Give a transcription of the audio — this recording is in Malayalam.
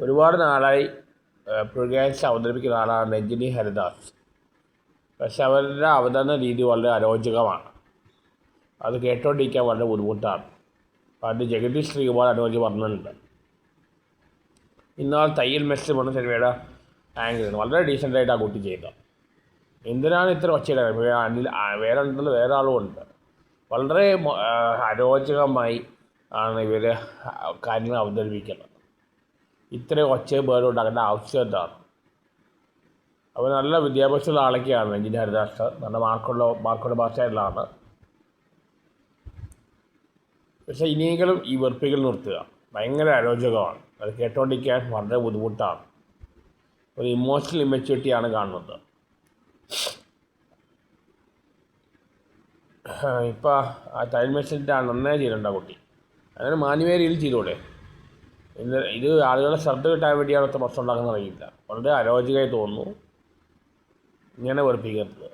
ഒരുപാട് നാളായി പ്രോഗ്രാംസ് അവതരിപ്പിക്കുന്ന ആളാണ് രഞ്ജിനി ഹരിദാസ്. പക്ഷെ അവരുടെ അവതരണ രീതി വളരെ അരോചകമാണ്. അത് കേട്ടോണ്ടിരിക്കാൻ വളരെ ബുദ്ധിമുട്ടാണ്. പണ്ട് ജഗദീഷ് ശ്രീകുമാർ അനുവദിച്ച് പറഞ്ഞിട്ടുണ്ട്. ഇന്നാൾ തയ്യൽ മെസ്സി പറഞ്ഞ സിനിമയുടെ ആങ്കർ വളരെ ഡീസൻ്റായിട്ട് ആ കുട്ടി ചെയ്തത്. എന്തിനാണ് ഇത്ര ഒച്ചയിടുന്നത്? വേറെ ഉണ്ടെങ്കിൽ വേറെ ആളും ഉണ്ട്. വളരെ അരോചകമായി ആണ് ഇവർ കാര്യങ്ങൾ അവതരിപ്പിക്കുന്നത്. ഇത്രയും ഒച്ചയും പേരും ഉണ്ടാക്കേണ്ട ആവശ്യം എന്താണ്? അവർ നല്ല വിദ്യാഭ്യാസമുള്ള ആളൊക്കെയാണ് രഞ്ജിനി ഹരിദാസ്. നല്ല മാർക്കുള്ള ഭാഷയിലാണ്. പക്ഷേ ഇനിയെങ്കിലും ഈ വെറുപ്പിക്കൽ നിർത്തുക. ഭയങ്കര അരോചകമാണ്. അത് കേട്ടോണ്ടിരിക്കാൻ വളരെ ബുദ്ധിമുട്ടാണ്. ഒരു ഇമോഷണൽ ഇമ്മച്യൂരിറ്റിയാണ് കാണുന്നത്. ഇപ്പം ആ തയ്യൽ മെഷീൻ്റെ നന്നായി ചെയ്തിട്ടുണ്ട് ആ കുട്ടി. അങ്ങനെ മാന്യമായ രീതിയിൽ ചെയ്തോടെ. ഇത് ആളുകളുടെ ശ്രദ്ധ കിട്ടാൻ വേണ്ടിയാണ് പ്രശ്നം ഉണ്ടാക്കുന്നത് അറിയില്ല. വളരെ അരോചകമായി തോന്നുന്നു. ഇങ്ങനെ വെറുപ്പിക്കരുത്.